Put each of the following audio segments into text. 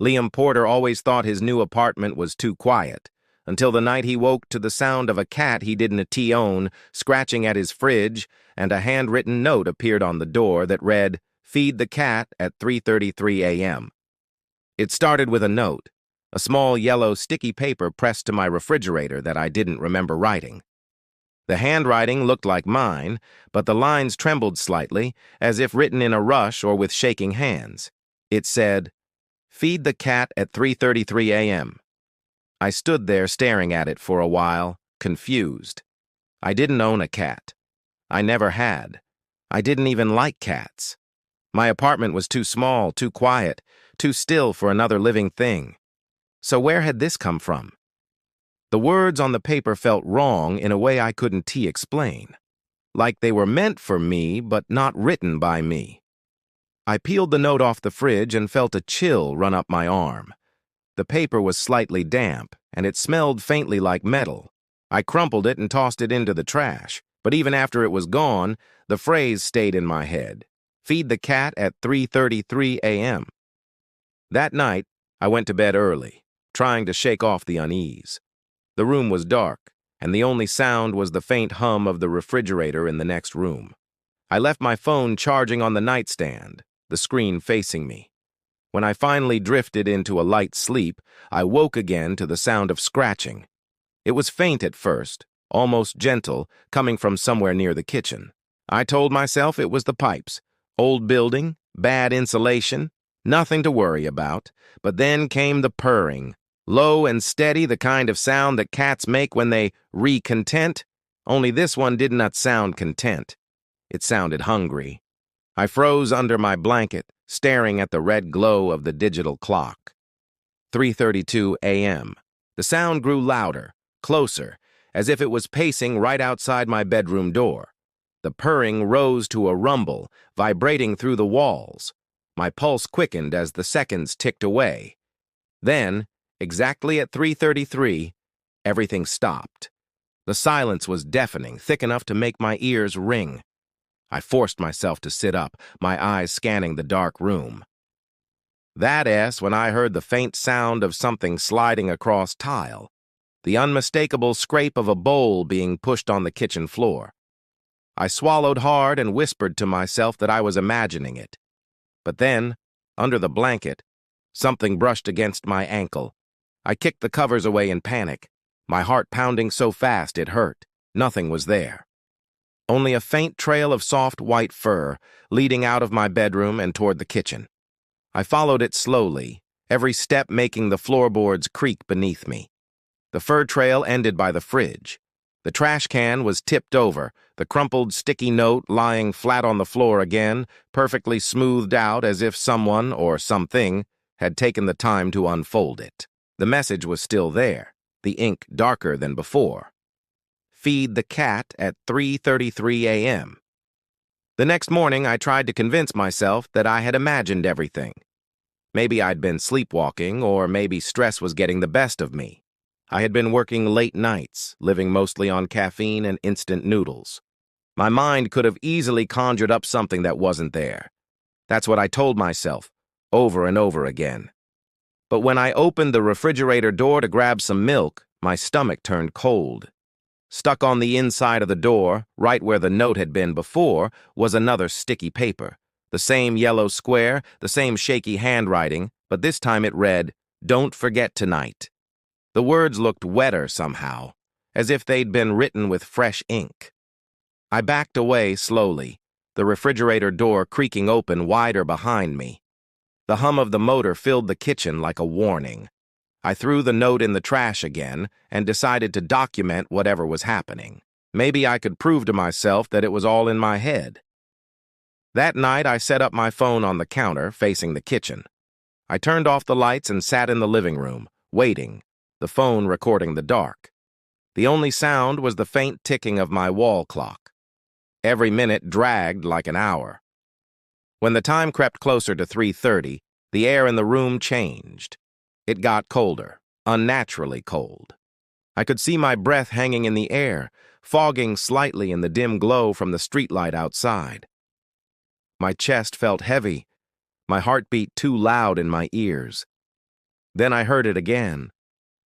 Liam Porter always thought his new apartment was too quiet, until the night he woke to the sound of a cat he didn't own scratching at his fridge, and a handwritten note appeared on the door that read, "Feed the cat at 3:33 a.m." It started with a note, a small yellow sticky paper pressed to my refrigerator that I didn't remember writing. The handwriting looked like mine, but the lines trembled slightly, as if written in a rush or with shaking hands. It said, "Feed the cat at 3:33 a.m." I stood there staring at it for a while, confused. I didn't own a cat. I never had. I didn't even like cats. My apartment was too small, too quiet, too still for another living thing. So where had this come from? The words on the paper felt wrong in a way I couldn't explain. Like they were meant for me, but not written by me. I peeled the note off the fridge and felt a chill run up my arm. The paper was slightly damp, and it smelled faintly like metal. I crumpled it and tossed it into the trash, but even after it was gone, the phrase stayed in my head. Feed the cat at 3:33 a.m. That night, I went to bed early, trying to shake off the unease. The room was dark, and the only sound was the faint hum of the refrigerator in the next room. I left my phone charging on the nightstand, the screen facing me. When I finally drifted into a light sleep, I woke again to the sound of scratching. It was faint at first, almost gentle, coming from somewhere near the kitchen. I told myself it was the pipes. Old building, bad insulation, nothing to worry about. But then came the purring. Low and steady, the kind of sound that cats make when they recontent, only this one did not sound content. It sounded hungry. I froze under my blanket, staring at the red glow of the digital clock. 3:32 a.m. The sound grew louder, closer, as if it was pacing right outside my bedroom door. The purring rose to a rumble, vibrating through the walls. My pulse quickened as the seconds ticked away. Then, exactly at 3:33, everything stopped. The silence was deafening, thick enough to make my ears ring. I forced myself to sit up, my eyes scanning the dark room. That's when I heard the faint sound of something sliding across tile, the unmistakable scrape of a bowl being pushed on the kitchen floor. I swallowed hard and whispered to myself that I was imagining it. But then, under the blanket, something brushed against my ankle. I kicked the covers away in panic, my heart pounding so fast it hurt. Nothing was there. Only a faint trail of soft white fur leading out of my bedroom and toward the kitchen. I followed it slowly, every step making the floorboards creak beneath me. The fur trail ended by the fridge. The trash can was tipped over, the crumpled sticky note lying flat on the floor again, perfectly smoothed out as if someone or something had taken the time to unfold it. The message was still there, the ink darker than before. Feed the cat at 3:33 a.m. The next morning, I tried to convince myself that I had imagined everything. Maybe I'd been sleepwalking, or maybe stress was getting the best of me. I had been working late nights, living mostly on caffeine and instant noodles. My mind could have easily conjured up something that wasn't there. That's what I told myself, over and over again. But when I opened the refrigerator door to grab some milk, my stomach turned cold. Stuck on the inside of the door, right where the note had been before, was another sticky paper. The same yellow square, the same shaky handwriting, but this time it read, "Don't forget tonight." The words looked wetter somehow, as if they'd been written with fresh ink. I backed away slowly, the refrigerator door creaking open wider behind me. The hum of the motor filled the kitchen like a warning. I threw the note in the trash again and decided to document whatever was happening. Maybe I could prove to myself that it was all in my head. That night, I set up my phone on the counter facing the kitchen. I turned off the lights and sat in the living room, waiting, the phone recording the dark. The only sound was the faint ticking of my wall clock. Every minute dragged like an hour. When the time crept closer to 3:30, the air in the room changed. It got colder, unnaturally cold. I could see my breath hanging in the air, fogging slightly in the dim glow from the streetlight outside. My chest felt heavy, my heart beat too loud in my ears. Then I heard it again,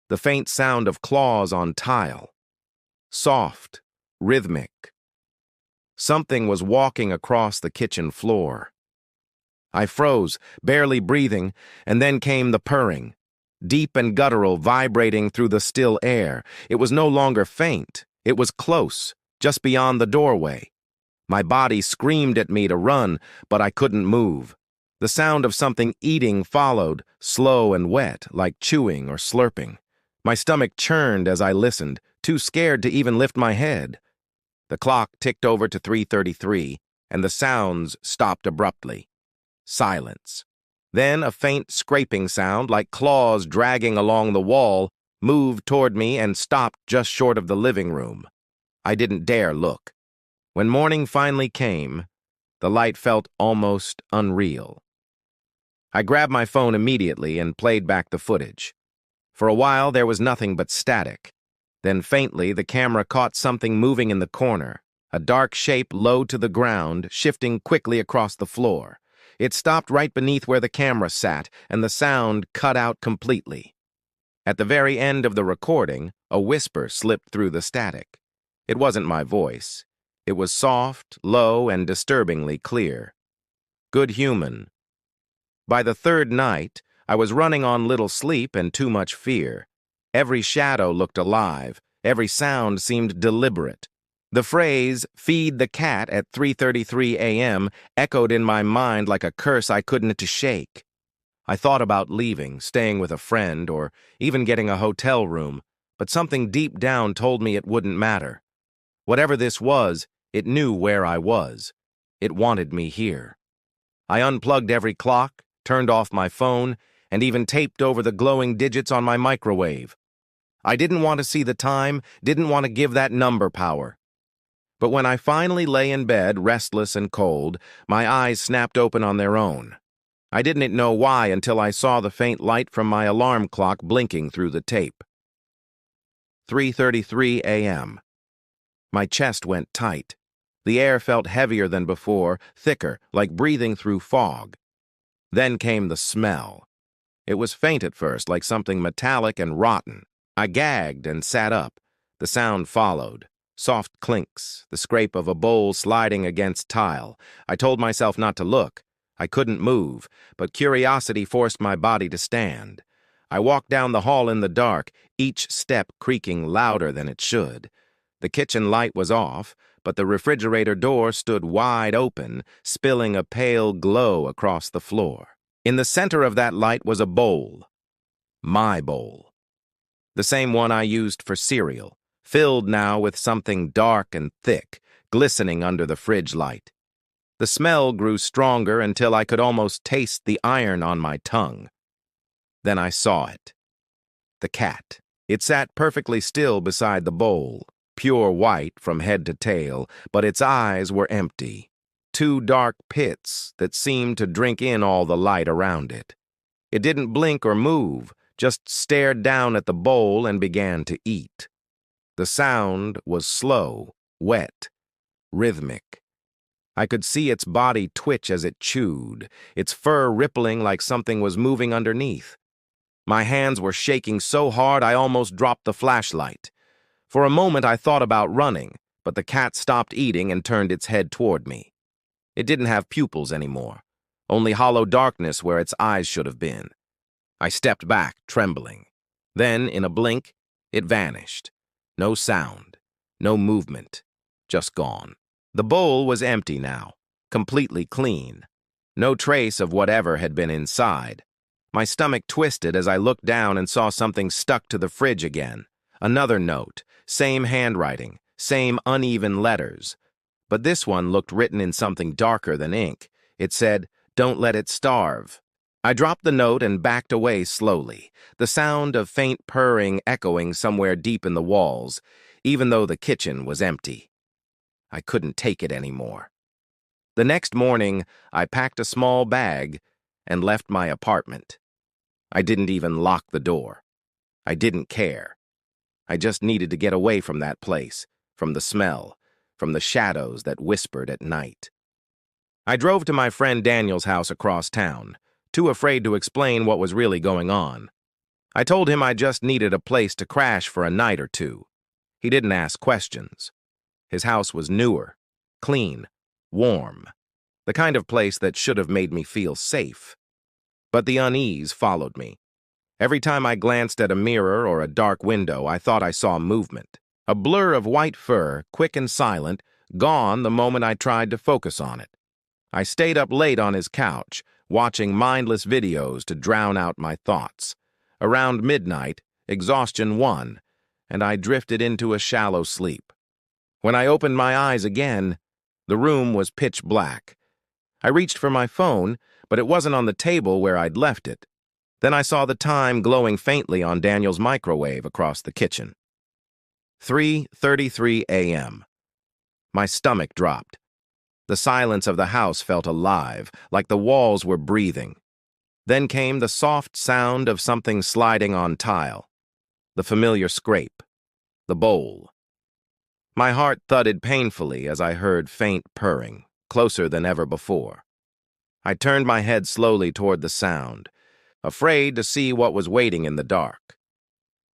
the faint sound of claws on tile. Soft, rhythmic. Something was walking across the kitchen floor. I froze, barely breathing, and then came the purring, deep and guttural, vibrating through the still air. It was no longer faint. It was close, just beyond the doorway. My body screamed at me to run, but I couldn't move. The sound of something eating followed, slow and wet, like chewing or slurping. My stomach churned as I listened, too scared to even lift my head. The clock ticked over to 3:33, and the sounds stopped abruptly. Silence. Then a faint scraping sound, like claws dragging along the wall, moved toward me and stopped just short of the living room. I didn't dare look. When morning finally came, the light felt almost unreal. I grabbed my phone immediately and played back the footage. For a while, there was nothing but static. Then faintly, the camera caught something moving in the corner, a dark shape low to the ground, shifting quickly across the floor. It stopped right beneath where the camera sat, and the sound cut out completely. At the very end of the recording, a whisper slipped through the static. It wasn't my voice. It was soft, low, and disturbingly clear. Good human. By the third night, I was running on little sleep and too much fear. Every shadow looked alive. Every sound seemed deliberate. The phrase, "feed the cat" at 3:33 a.m. echoed in my mind like a curse I couldn't shake. I thought about leaving, staying with a friend, or even getting a hotel room, but something deep down told me it wouldn't matter. Whatever this was, it knew where I was. It wanted me here. I unplugged every clock, turned off my phone, and even taped over the glowing digits on my microwave. I didn't want to see the time, didn't want to give that number power. But when I finally lay in bed, restless and cold, my eyes snapped open on their own. I didn't know why until I saw the faint light from my alarm clock blinking through the tape. 3:33 a.m. My chest went tight. The air felt heavier than before, thicker, like breathing through fog. Then came the smell. It was faint at first, like something metallic and rotten. I gagged and sat up. The sound followed. Soft clinks, the scrape of a bowl sliding against tile. I told myself not to look. I couldn't move, but curiosity forced my body to stand. I walked down the hall in the dark, each step creaking louder than it should. The kitchen light was off, but the refrigerator door stood wide open, spilling a pale glow across the floor. In the center of that light was a bowl. My bowl. The same one I used for cereal, filled now with something dark and thick, glistening under the fridge light. The smell grew stronger until I could almost taste the iron on my tongue. Then I saw it. The cat. It sat perfectly still beside the bowl, pure white from head to tail, but its eyes were empty. Two dark pits that seemed to drink in all the light around it. It didn't blink or move, just stared down at the bowl and began to eat. The sound was slow, wet, rhythmic. I could see its body twitch as it chewed, its fur rippling like something was moving underneath. My hands were shaking so hard I almost dropped the flashlight. For a moment I thought about running, but the cat stopped eating and turned its head toward me. It didn't have pupils anymore, only hollow darkness where its eyes should have been. I stepped back, trembling. Then, in a blink, it vanished. No sound, no movement, just gone. The bowl was empty now, completely clean. No trace of whatever had been inside. My stomach twisted as I looked down and saw something stuck to the fridge again. Another note, same handwriting, same uneven letters. But this one looked written in something darker than ink. It said, "Don't let it starve." I dropped the note and backed away slowly, the sound of faint purring echoing somewhere deep in the walls, even though the kitchen was empty. I couldn't take it anymore. The next morning, I packed a small bag and left my apartment. I didn't even lock the door. I didn't care. I just needed to get away from that place, from the smell, from the shadows that whispered at night. I drove to my friend Daniel's house across town, too afraid to explain what was really going on. I told him I just needed a place to crash for a night or two. He didn't ask questions. His house was newer, clean, warm, the kind of place that should have made me feel safe. But the unease followed me. Every time I glanced at a mirror or a dark window, I thought I saw movement. A blur of white fur, quick and silent, gone the moment I tried to focus on it. I stayed up late on his couch, watching mindless videos to drown out my thoughts. Around midnight, exhaustion won, and I drifted into a shallow sleep. When I opened my eyes again, the room was pitch black. I reached for my phone, but it wasn't on the table where I'd left it. Then I saw the time glowing faintly on Daniel's microwave across the kitchen. 3:33 a.m. My stomach dropped. The silence of the house felt alive, like the walls were breathing. Then came the soft sound of something sliding on tile. The familiar scrape. The bowl. My heart thudded painfully as I heard faint purring, closer than ever before. I turned my head slowly toward the sound, afraid to see what was waiting in the dark.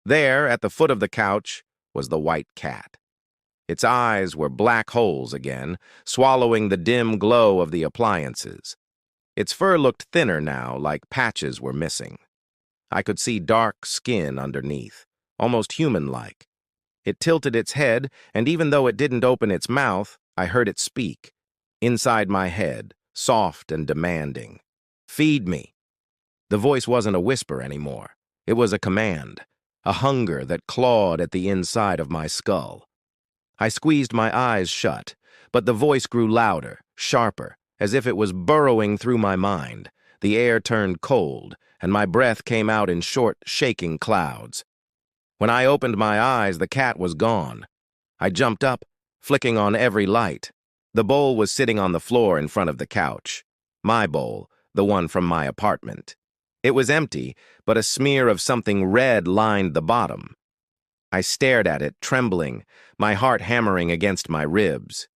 There, at the foot of the couch, was the white cat. Its eyes were black holes again, swallowing the dim glow of the appliances. Its fur looked thinner now, like patches were missing. I could see dark skin underneath, almost human-like. It tilted its head, and even though it didn't open its mouth, I heard it speak. Inside my head, soft and demanding. "Feed me." The voice wasn't a whisper anymore. It was a command, a hunger that clawed at the inside of my skull. I squeezed my eyes shut, but the voice grew louder, sharper, as if it was burrowing through my mind. The air turned cold, and my breath came out in short, shaking clouds. When I opened my eyes, the cat was gone. I jumped up, flicking on every light. The bowl was sitting on the floor in front of the couch. My bowl, the one from my apartment. It was empty, but a smear of something red lined the bottom. I stared at it, trembling, my heart hammering against my ribs.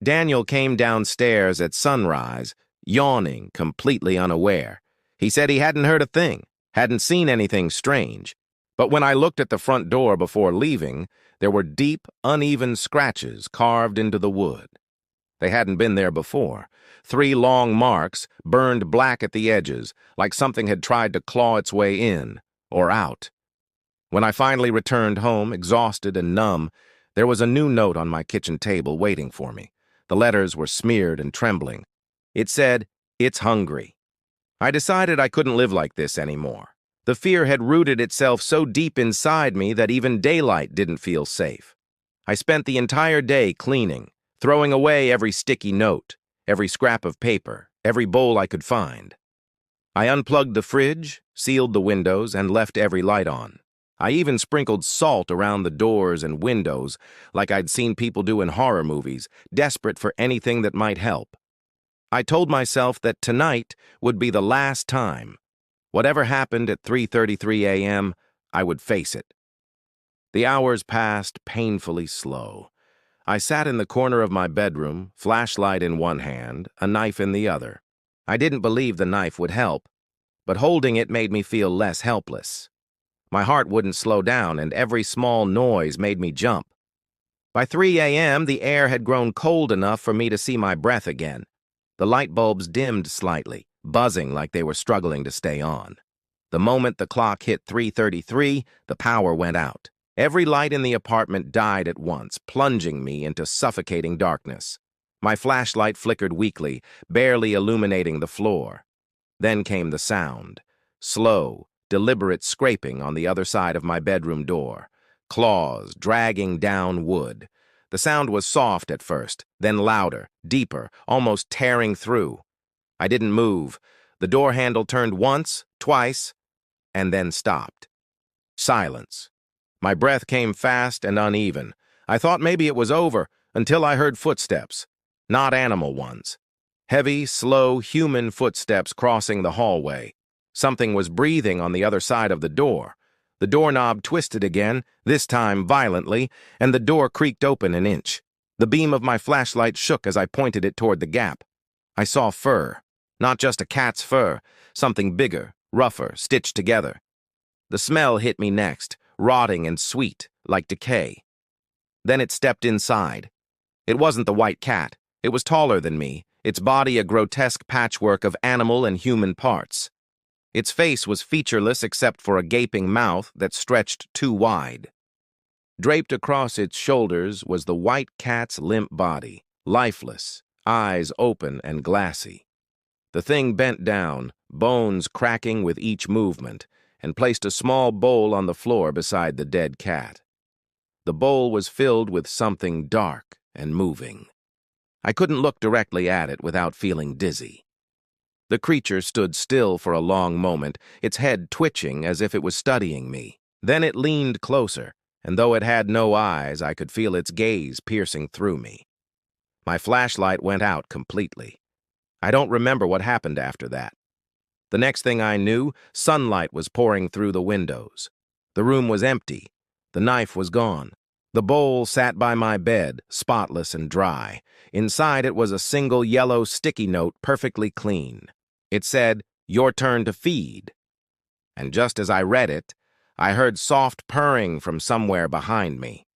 Daniel came downstairs at sunrise, yawning, completely unaware. He said he hadn't heard a thing, hadn't seen anything strange. But when I looked at the front door before leaving, there were deep, uneven scratches carved into the wood. They hadn't been there before. 3 long marks, burned black at the edges, like something had tried to claw its way in, or out. When I finally returned home, exhausted and numb, there was a new note on my kitchen table waiting for me. The letters were smeared and trembling. It said, "It's hungry." I decided I couldn't live like this anymore. The fear had rooted itself so deep inside me that even daylight didn't feel safe. I spent the entire day cleaning, throwing away every sticky note, every scrap of paper, every bowl I could find. I unplugged the fridge, sealed the windows, and left every light on. I even sprinkled salt around the doors and windows, like I'd seen people do in horror movies, desperate for anything that might help. I told myself that tonight would be the last time. Whatever happened at 3:33 a.m., I would face it. The hours passed painfully slow. I sat in the corner of my bedroom, flashlight in one hand, a knife in the other. I didn't believe the knife would help, but holding it made me feel less helpless. My heart wouldn't slow down, and every small noise made me jump. By 3 a.m., the air had grown cold enough for me to see my breath again. The light bulbs dimmed slightly, buzzing like they were struggling to stay on. The moment the clock hit 3:33, the power went out. Every light in the apartment died at once, plunging me into suffocating darkness. My flashlight flickered weakly, barely illuminating the floor. Then came the sound. Slow, deliberate scraping on the other side of my bedroom door. Claws dragging down wood. The sound was soft at first, then louder, deeper, almost tearing through. I didn't move. The door handle turned once, twice, and then stopped. Silence. My breath came fast and uneven. I thought maybe it was over, until I heard footsteps. Not animal ones. Heavy, slow, human footsteps crossing the hallway. Something was breathing on the other side of the door. The doorknob twisted again, this time violently, and the door creaked open an inch. The beam of my flashlight shook as I pointed it toward the gap. I saw fur. Not just a cat's fur, something bigger, rougher, stitched together. The smell hit me next, rotting and sweet, like decay. Then it stepped inside. It wasn't the white cat. It was taller than me, its body a grotesque patchwork of animal and human parts. Its face was featureless except for a gaping mouth that stretched too wide. Draped across its shoulders was the white cat's limp body, lifeless, eyes open and glassy. The thing bent down, bones cracking with each movement, and placed a small bowl on the floor beside the dead cat. The bowl was filled with something dark and moving. I couldn't look directly at it without feeling dizzy. The creature stood still for a long moment, its head twitching as if it was studying me. Then it leaned closer, and though it had no eyes, I could feel its gaze piercing through me. My flashlight went out completely. I don't remember what happened after that. The next thing I knew, sunlight was pouring through the windows. The room was empty. The knife was gone. The bowl sat by my bed, spotless and dry. Inside it was a single yellow sticky note, perfectly clean. It said, "Your turn to feed." And just as I read it, I heard soft purring from somewhere behind me.